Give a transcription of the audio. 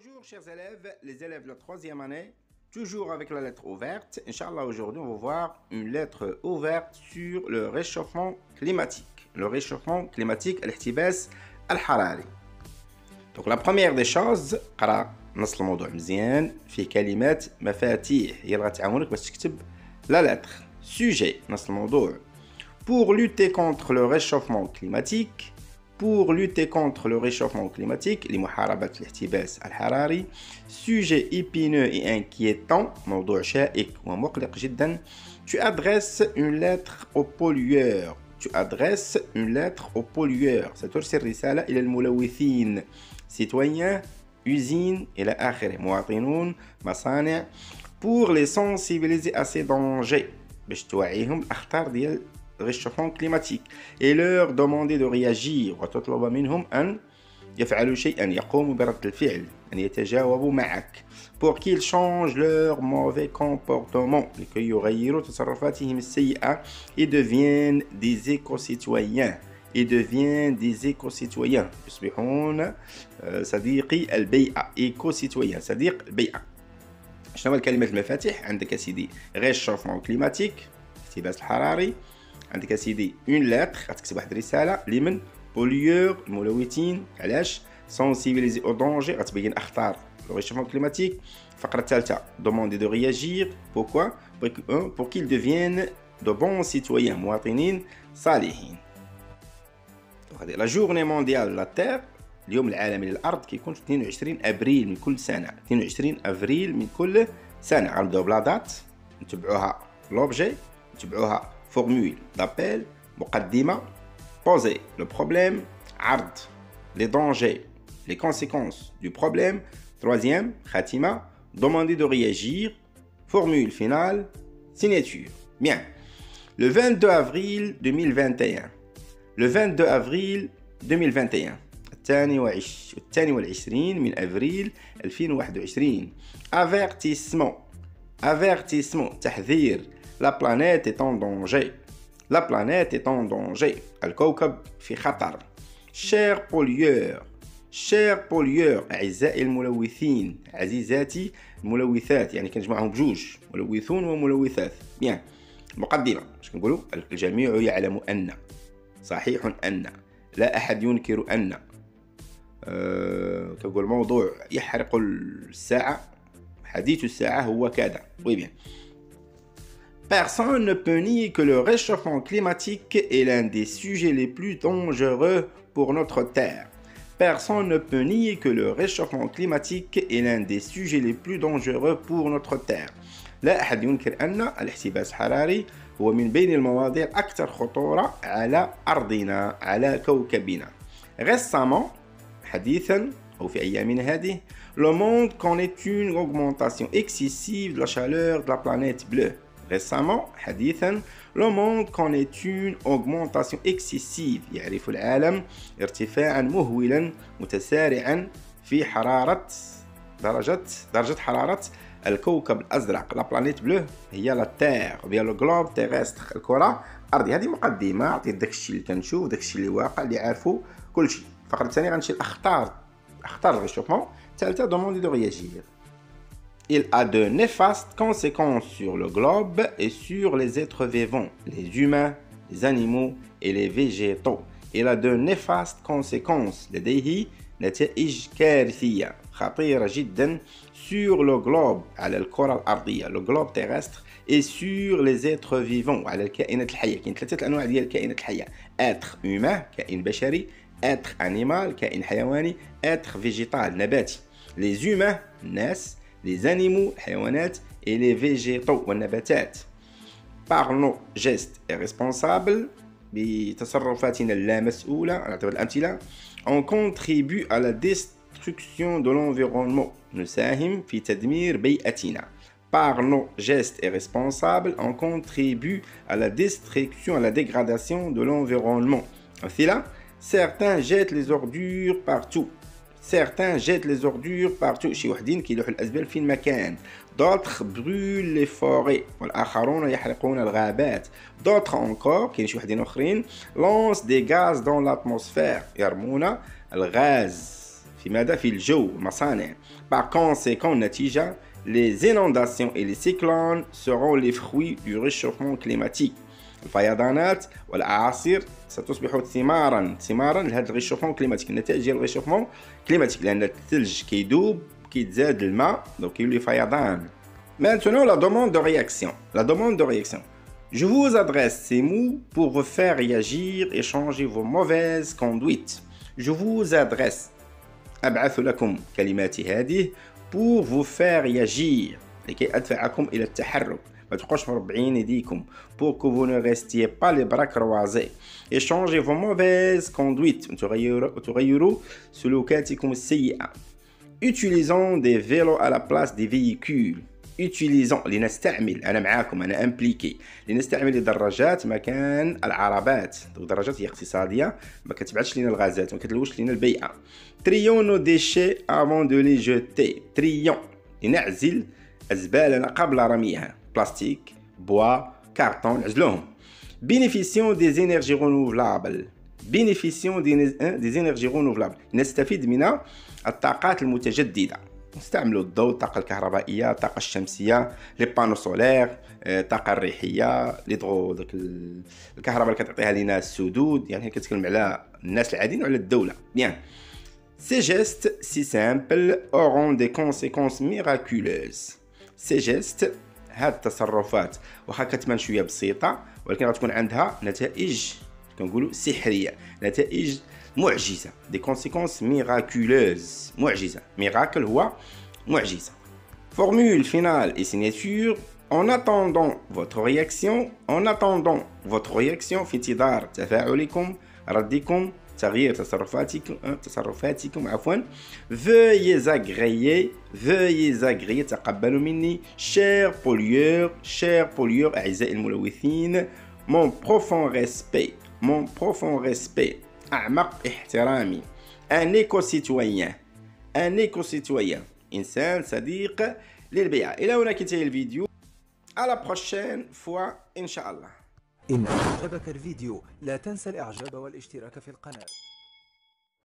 Bonjour chers élèves, les élèves de la troisième année, toujours avec la lettre ouverte. Inch'Allah, aujourd'hui on va voir une lettre ouverte sur le réchauffement climatique. Le réchauffement climatique, الاحتباس الحراري. Donc la première des choses, قرأ نص الموضوع مزيان في كلمات مفاتيح هي اللي غتعاونك باش تكتب la lettre. Sujet نص الموضوع. Pour lutter contre le réchauffement climatique. Pour lutter contre le réchauffement climatique, لمحاربة الاحتباس الحراري, sujet épineux et inquiétant, موضوع شائك ومقلق جدا, tu adresses une lettre aux pollueurs. Tu adresses une lettre aux pollueurs. سترسل رسالة إلى الملوثين, citoyens, usines إلى آخره, مواطنون, مصانع, pour les sensibiliser à ces dangers, باش توعيهم الأخطار ديال réchauffement climatique et leur demander de réagir وتطلب منهم أن يفعلوا شيئا يقوموا برد الفعل أن يتجاوبوا معك pour qu'ils changent leur mauvais comportement لكي يغيروا تصرفاتهم السيئة et deviennent des éco-citoyens يصبحون صديقي البيئة éco-citoyens صديق البيئة. شنو هو الكلمات المفاتيح؟ عندك يا سيدي réchauffement climatique الاحتباس الحراري, عندك سيدي اون لاتر غتكتب واحد الرساله لمن بوليور الملوثين. علاش؟ سونسيبيليزي او دونجي غتبين اخطار لو ريشوفمون كليماتيك. الفقره الثالثه دوموندي دو رياجير. بوركوا؟ بور كيل ديفيان دو بون سيتويان مواطنين صالحين. هذه لا جورني مونديال لا تير, اليوم العالمي للارض, كيكون في 22 ابريل من كل سنه. 22 ابريل من كل سنه غنبداو بلا دات, نتبعوها لوبجي, نتبعوها formule d'appel, مقدمة, poser le problème, عرض, les dangers, les conséquences du problème. Troisième, khatima, demander de réagir, formule finale, signature. Bien. Le 22 avril 2021. Le 22 avril 2021. الثاني والعشرين من أفريل 2021. Avertissement. Avertissement. تحذير. La planète est en danger. La planète est en danger. الكوكب في خطر. Chers pollueurs. Chers pollueurs. أعزائي الملوثين. عزيزاتي الملوثات. يعني كنجمعهم بجوج. ملوثون وملوثات. Bien. مقدمة. اش كنقولوا؟ الجميع يعلم أن. صحيح أن. لا أحد ينكر أن. كنقول موضوع يحرق الساعة. حديث الساعة هو كذا. Oui bien. Personne ne peut nier que le réchauffement climatique est l'un des sujets les plus dangereux pour notre Terre. Personne ne peut nier que le réchauffement climatique est l'un des sujets les plus dangereux pour notre Terre. لا أحد ينكر أن الاحتباس الحراري هو من بين المواضيع الأكثر خطورة على أرضنا, على كوكبنا. Récemment, حديثا أو في أيامنا هذه, le monde connaît une augmentation excessive de la chaleur de la planète bleue. Récemment, حديثاً, le monde connaît une augmentation excessive. يعرف العالم ارتفاعاً مهولاً متسارعاً في درجة حرارة الكوكب الأزرق. لا بلانيت بلو هي لا تير وهي لو جلوب تيرستر, الكرة الأرضية. هذه مقدمة عطيت داكشي اللي كنشوف, داكشي اللي واقع, اللي عارفو كلشي. الفقرة الثانية غنمشي لأخطار الريشوفمون. الثالثة دوموندي دو رياجير. Il a de néfastes conséquences sur le globe et sur les êtres vivants, les humains, les animaux et les végétaux. Il a de néfastes conséquences. لديه نتائج كارثية خطيرة جدا sur le globe, على الكرة الأرضية, le globe terrestre, et sur les êtres vivants, على الكائنات الحية. كاين ثلاثة أنواع ديال الكائنات الحية. être humain, كائن بشري, être animal, كائن حيواني, être végétal, نباتي. les humains, الناس, les animaux, الحيوانات, et les végétaux, والنباتات. par nos gestes irresponsables, بتصرفاتنا اللامسؤولة, على اعتبار الأمثلة, on contribue à la destruction de l'environnement, نساهم في تدمير بيئتنا. par nos gestes irresponsables, on contribue à la destruction, à la dégradation de l'environnement. أمثلة, certains jettent les ordures partout. Certains jettent les ordures partout. شي وحدين كيلوحوا الأزبال فين ما كان. D'autres brûlent les forêts. والآخرون يحرقون الغابات. D'autres encore, كاين شي وحدين آخرين, lancent des gaz dans l'atmosphère. يرمون الغاز في ماذا؟ في الجو المصانع. Par conséquent النتيجة les inondations et les cyclones seront les fruits du réchauffement climatique. الفيضانات والأعاصير ستصبح ثمارا لهذا الريشوفمون كليماتيك، النتائج ديال الريشوفمون كليماتيك، لأن الثلج كيدوب كيتزاد الماء دونك كيولي فيضان. Maintenant la demande de réaction. La demande de réaction. Je vous adresse ces mots pour vous faire réagir et changer vos mauvaises conduites. Je vous adresse. أبعث لكم كلماتي هذه pour vous faire réagir لكي أدفعكم إلى التحرك. ما تبقوش مربعين يديكم pour que vous ne restiez pas les bras croisés et changez vos mauvaises conduites تغيروا سلوكاتكم السيئة. Utilisons des vélos à la place des véhicules. Utilisons لنستعمل، أنا معاكم أنا impliqué، لنستعمل الدراجات مكان العربات. الدراجات هي اقتصادية ما كتبعتش لنا الغازات ما كتلوش لنا البيئة. Trions nos déchets avant de les jeter. Trions لنعزل أزبالنا قبل رميها. بلاستيك، بوا، كارطون نعزلوهم. Bénéficions des énergies renouvelables. Bénéficions des énergies renouvelables. نستفيد من الطاقات المتجددة. نستعملوا الضوء، الطاقة الكهربائية، الطاقة الشمسية، لي بانو سولير، الطاقة الريحية، داك الكهرباء اللي كتعطيها لنا السدود، يعني كتكلم على الناس العاديين وعلى الدولة. Bien. Ces gestes si simples auront des conséquences miraculeuses. Ces gestes هاد التصرفات واخا كتبان شويه بسيطه ولكن غتكون عندها نتائج كنقولوا سحريه، نتائج معجزه. دي كونسيكونس ميراكولوز، معجزه. ميراكل هو معجزه. Formule finale et signature. En attendant votre réaction في انتظار تفاعلكم، ردكم، تغيير تصرفاتكم عفوا. Veuillez agréer تقبلوا مني. Chers pollueurs أعزائي الملوثين. Mon profond respect أعمق احترامي. Un éco-citoyen إنسان صديق للبيئة. إلى هنا كنتهي الفيديو. à la prochaine fois إن شاء الله. إن أعجبك الفيديو لا تنسى الإعجاب والاشتراك في القناة.